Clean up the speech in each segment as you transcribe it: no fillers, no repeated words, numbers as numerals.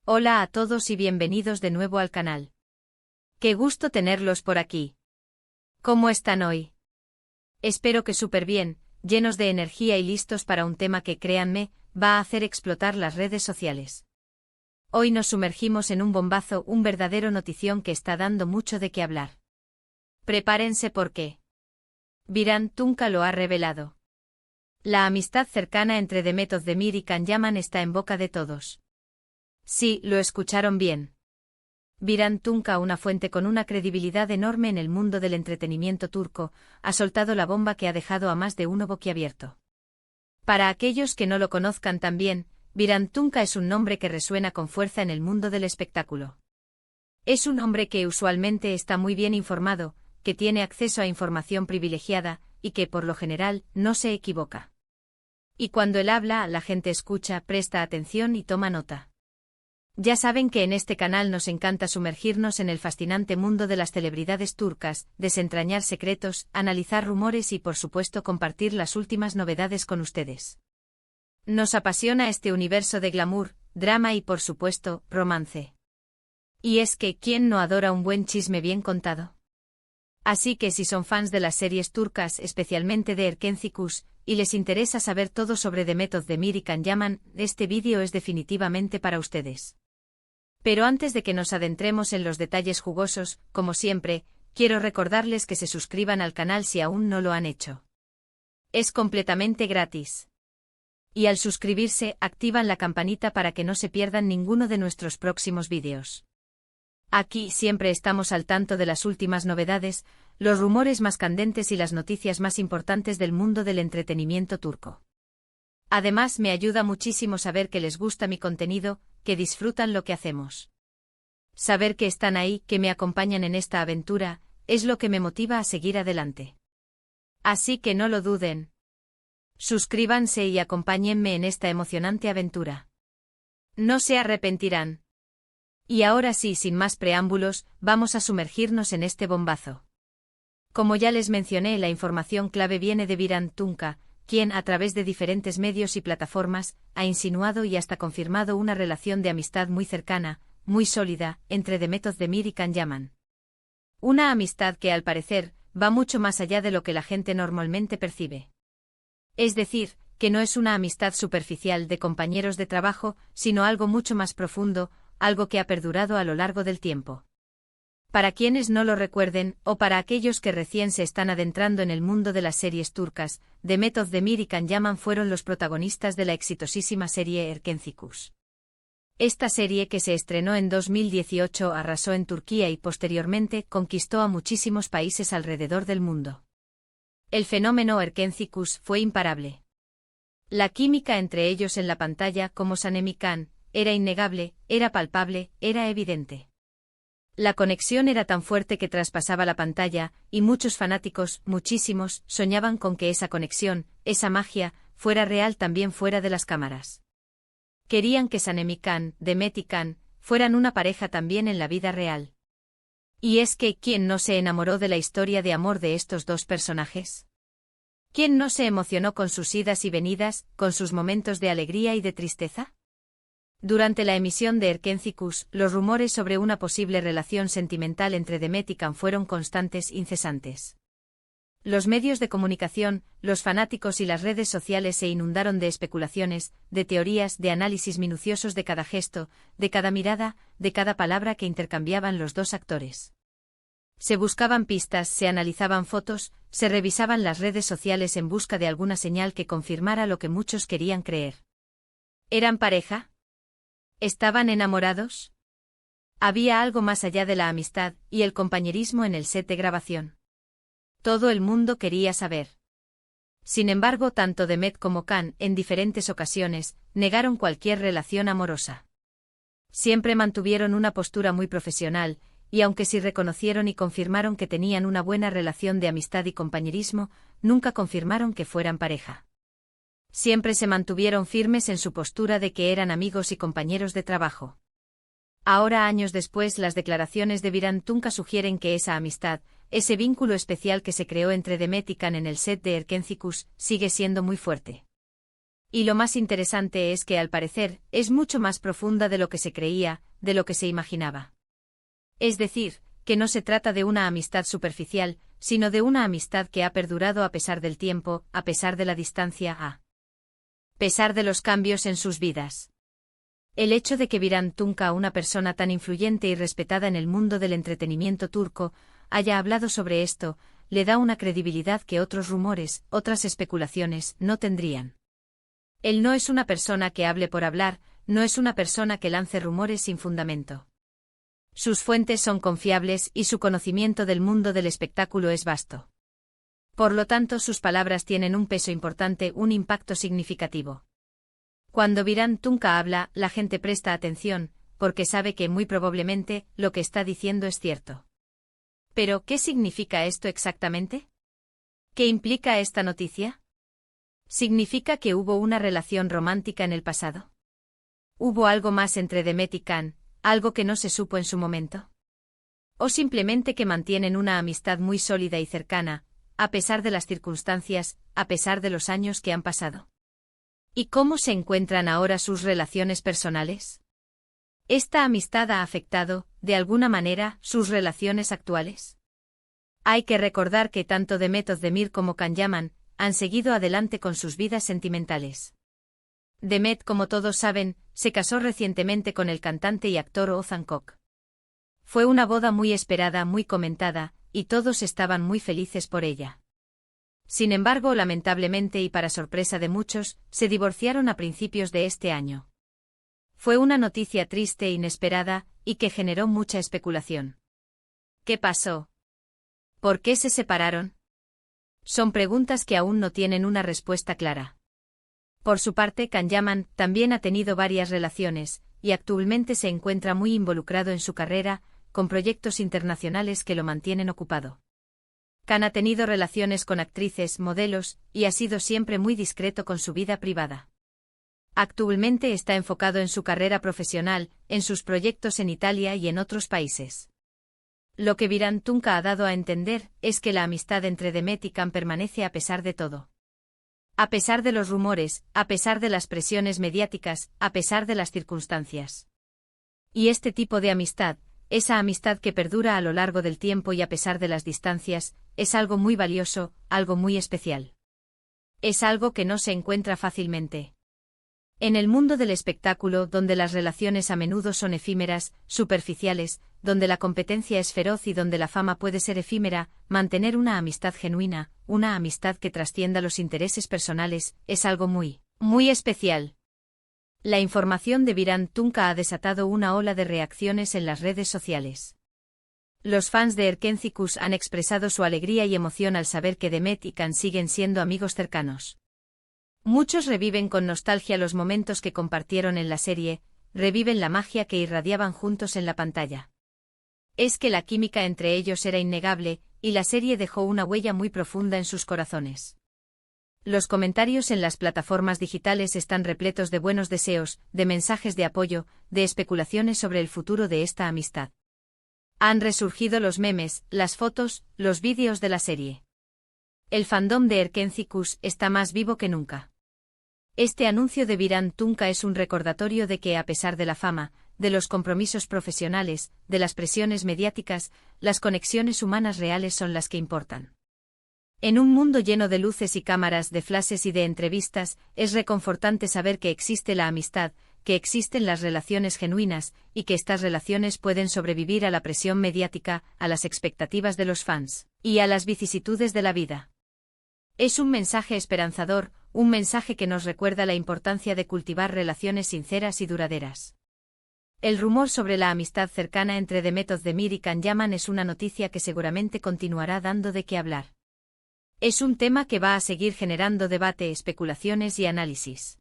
Hola a todos y bienvenidos de nuevo al canal. Qué gusto tenerlos por aquí. ¿Cómo están hoy? Espero que súper bien, llenos de energía y listos para un tema que, créanme, va a hacer explotar las redes sociales. Hoy nos sumergimos en un bombazo, un verdadero notición que está dando mucho de qué hablar. Prepárense porque Viran Tunca lo ha revelado. La amistad cercana entre Demet Özdemir y Can Yaman está en boca de todos. Sí, lo escucharon bien. Viran Tunca, una fuente con una credibilidad enorme en el mundo del entretenimiento turco, ha soltado la bomba que ha dejado a más de uno boquiabierto. Para aquellos que no lo conozcan tan bien, Viran Tunca es un nombre que resuena con fuerza en el mundo del espectáculo. Es un hombre que usualmente está muy bien informado, que tiene acceso a información privilegiada, y que, por lo general, no se equivoca. Y cuando él habla, la gente escucha, presta atención y toma nota. Ya saben que en este canal nos encanta sumergirnos en el fascinante mundo de las celebridades turcas, desentrañar secretos, analizar rumores y por supuesto compartir las últimas novedades con ustedes. Nos apasiona este universo de glamour, drama y por supuesto, romance. Y es que, ¿quién no adora un buen chisme bien contado? Así que si son fans de las series turcas, especialmente de Erkencikus, y les interesa saber todo sobre Demet Özdemir y Can Yaman, este vídeo es definitivamente para ustedes. Pero antes de que nos adentremos en los detalles jugosos, como siempre, quiero recordarles que se suscriban al canal si aún no lo han hecho. Es completamente gratis. Y al suscribirse, activan la campanita para que no se pierdan ninguno de nuestros próximos vídeos. Aquí siempre estamos al tanto de las últimas novedades, los rumores más candentes y las noticias más importantes del mundo del entretenimiento turco. Además, me ayuda muchísimo saber que les gusta mi contenido, que disfrutan lo que hacemos. Saber que están ahí, que me acompañan en esta aventura, es lo que me motiva a seguir adelante. Así que no lo duden. Suscríbanse y acompáñenme en esta emocionante aventura. No se arrepentirán. Y ahora sí, sin más preámbulos, vamos a sumergirnos en este bombazo. Como ya les mencioné, la información clave viene de Viran Tunca, quien, a través de diferentes medios y plataformas, ha insinuado y hasta confirmado una relación de amistad muy cercana, muy sólida, entre Demet Özdemir y Can Yaman. Una amistad que, al parecer, va mucho más allá de lo que la gente normalmente percibe. Es decir, que no es una amistad superficial de compañeros de trabajo, sino algo mucho más profundo, algo que ha perdurado a lo largo del tiempo. Para quienes no lo recuerden, o para aquellos que recién se están adentrando en el mundo de las series turcas, Demet Özdemir y Can Yaman fueron los protagonistas de la exitosísima serie Erkencikus. Esta serie, que se estrenó en 2018, arrasó en Turquía y posteriormente conquistó a muchísimos países alrededor del mundo. El fenómeno Erkencikus fue imparable. La química entre ellos en la pantalla, como Sanem y Can, era innegable, era palpable, era evidente. La conexión era tan fuerte que traspasaba la pantalla, y muchos fanáticos, muchísimos, soñaban con que esa conexión, esa magia, fuera real también fuera de las cámaras. Querían que Sanem y Can, Demet y Can, fueran una pareja también en la vida real. Y es que, ¿quién no se enamoró de la historia de amor de estos dos personajes? ¿Quién no se emocionó con sus idas y venidas, con sus momentos de alegría y de tristeza? Durante la emisión de Erkencikus, los rumores sobre una posible relación sentimental entre Demet y Can fueron constantes, incesantes. Los medios de comunicación, los fanáticos y las redes sociales se inundaron de especulaciones, de teorías, de análisis minuciosos de cada gesto, de cada mirada, de cada palabra que intercambiaban los dos actores. Se buscaban pistas, se analizaban fotos, se revisaban las redes sociales en busca de alguna señal que confirmara lo que muchos querían creer. ¿Eran pareja? ¿Estaban enamorados? Había algo más allá de la amistad y el compañerismo en el set de grabación. Todo el mundo quería saber. Sin embargo, tanto Demet como Can, en diferentes ocasiones, negaron cualquier relación amorosa. Siempre mantuvieron una postura muy profesional, y aunque sí reconocieron y confirmaron que tenían una buena relación de amistad y compañerismo, nunca confirmaron que fueran pareja. Siempre se mantuvieron firmes en su postura de que eran amigos y compañeros de trabajo. Ahora, años después, las declaraciones de Viran Tunca sugieren que esa amistad, ese vínculo especial que se creó entre Demet y Can en el set de Erkencikus, sigue siendo muy fuerte. Y lo más interesante es que al parecer, es mucho más profunda de lo que se creía, de lo que se imaginaba. Es decir, que no se trata de una amistad superficial, sino de una amistad que ha perdurado a pesar del tiempo, a pesar de la distancia, a pesar de los cambios en sus vidas. El hecho de que Viran Tunca, una persona tan influyente y respetada en el mundo del entretenimiento turco, haya hablado sobre esto, le da una credibilidad que otros rumores, otras especulaciones, no tendrían. Él no es una persona que hable por hablar, no es una persona que lance rumores sin fundamento. Sus fuentes son confiables y su conocimiento del mundo del espectáculo es vasto. Por lo tanto, sus palabras tienen un peso importante, un impacto significativo. Cuando Viran Tunca habla, la gente presta atención, porque sabe que muy probablemente lo que está diciendo es cierto. Pero, ¿qué significa esto exactamente? ¿Qué implica esta noticia? ¿Significa que hubo una relación romántica en el pasado? ¿Hubo algo más entre Demet y Can, algo que no se supo en su momento? ¿O simplemente que mantienen una amistad muy sólida y cercana, a pesar de las circunstancias, a pesar de los años que han pasado? ¿Y cómo se encuentran ahora sus relaciones personales? ¿Esta amistad ha afectado, de alguna manera, sus relaciones actuales? Hay que recordar que tanto Demet Özdemir como Can Yaman han seguido adelante con sus vidas sentimentales. Demet, como todos saben, se casó recientemente con el cantante y actor Ozan Koç. Fue una boda muy esperada, muy comentada, y todos estaban muy felices por ella. Sin embargo, lamentablemente y para sorpresa de muchos, se divorciaron a principios de este año. Fue una noticia triste e inesperada, y que generó mucha especulación. ¿Qué pasó? ¿Por qué se separaron? Son preguntas que aún no tienen una respuesta clara. Por su parte, Can Yaman también ha tenido varias relaciones, y actualmente se encuentra muy involucrado en su carrera, con proyectos internacionales que lo mantienen ocupado. Can ha tenido relaciones con actrices, modelos, y ha sido siempre muy discreto con su vida privada. Actualmente está enfocado en su carrera profesional, en sus proyectos en Italia y en otros países. Lo que Viran Tunca ha dado a entender es que la amistad entre Demet y Can permanece a pesar de todo. A pesar de los rumores, a pesar de las presiones mediáticas, a pesar de las circunstancias. Y este tipo de amistad, esa amistad que perdura a lo largo del tiempo y a pesar de las distancias, es algo muy valioso, algo muy especial. Es algo que no se encuentra fácilmente. En el mundo del espectáculo, donde las relaciones a menudo son efímeras, superficiales, donde la competencia es feroz y donde la fama puede ser efímera, mantener una amistad genuina, una amistad que trascienda los intereses personales, es algo muy, muy especial. La información de Viran Tunca ha desatado una ola de reacciones en las redes sociales. Los fans de Erkenci han expresado su alegría y emoción al saber que Demet y Can siguen siendo amigos cercanos. Muchos reviven con nostalgia los momentos que compartieron en la serie, reviven la magia que irradiaban juntos en la pantalla. Es que la química entre ellos era innegable, y la serie dejó una huella muy profunda en sus corazones. Los comentarios en las plataformas digitales están repletos de buenos deseos, de mensajes de apoyo, de especulaciones sobre el futuro de esta amistad. Han resurgido los memes, las fotos, los vídeos de la serie. El fandom de Erkenci está más vivo que nunca. Este anuncio de Viran Tunca es un recordatorio de que a pesar de la fama, de los compromisos profesionales, de las presiones mediáticas, las conexiones humanas reales son las que importan. En un mundo lleno de luces y cámaras, de flashes y de entrevistas, es reconfortante saber que existe la amistad, que existen las relaciones genuinas, y que estas relaciones pueden sobrevivir a la presión mediática, a las expectativas de los fans, y a las vicisitudes de la vida. Es un mensaje esperanzador, un mensaje que nos recuerda la importancia de cultivar relaciones sinceras y duraderas. El rumor sobre la amistad cercana entre Demet Özdemir y Can Yaman es una noticia que seguramente continuará dando de qué hablar. Es un tema que va a seguir generando debate, especulaciones y análisis.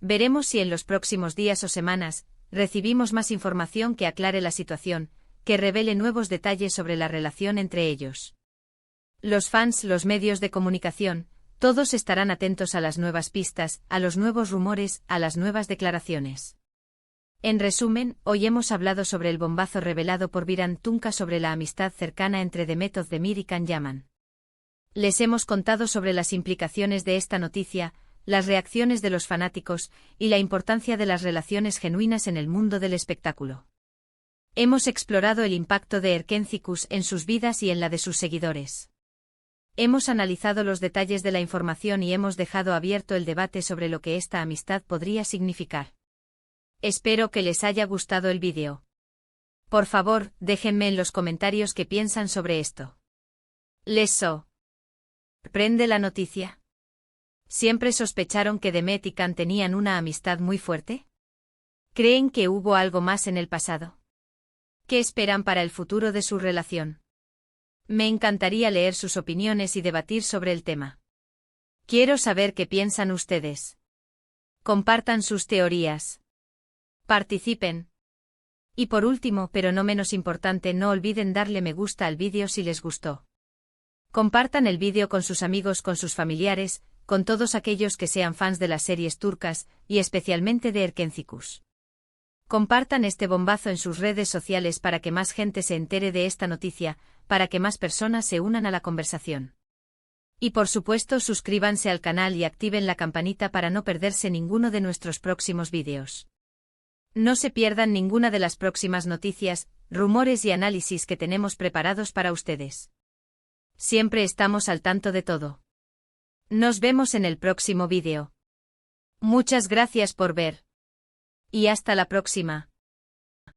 Veremos si en los próximos días o semanas recibimos más información que aclare la situación, que revele nuevos detalles sobre la relación entre ellos. Los fans, los medios de comunicación, todos estarán atentos a las nuevas pistas, a los nuevos rumores, a las nuevas declaraciones. En resumen, hoy hemos hablado sobre el bombazo revelado por Viran Tunca sobre la amistad cercana entre Demet Özdemir y Can Yaman. Les hemos contado sobre las implicaciones de esta noticia, las reacciones de los fanáticos y la importancia de las relaciones genuinas en el mundo del espectáculo. Hemos explorado el impacto de Erkenci-Kus en sus vidas y en la de sus seguidores. Hemos analizado los detalles de la información y hemos dejado abierto el debate sobre lo que esta amistad podría significar. Espero que les haya gustado el vídeo. Por favor, déjenme en los comentarios qué piensan sobre esto. ¿Les sorprende la noticia? ¿Siempre sospecharon que Demet y Can tenían una amistad muy fuerte? ¿Creen que hubo algo más en el pasado? ¿Qué esperan para el futuro de su relación? Me encantaría leer sus opiniones y debatir sobre el tema. Quiero saber qué piensan ustedes. Compartan sus teorías. Participen. Y por último, pero no menos importante, no olviden darle me gusta al vídeo si les gustó. Compartan el vídeo con sus amigos, con sus familiares, con todos aquellos que sean fans de las series turcas, y especialmente de Erkenci-Kus. Compartan este bombazo en sus redes sociales para que más gente se entere de esta noticia, para que más personas se unan a la conversación. Y por supuesto suscríbanse al canal y activen la campanita para no perderse ninguno de nuestros próximos vídeos. No se pierdan ninguna de las próximas noticias, rumores y análisis que tenemos preparados para ustedes. Siempre estamos al tanto de todo. Nos vemos en el próximo vídeo. Muchas gracias por ver. Y hasta la próxima.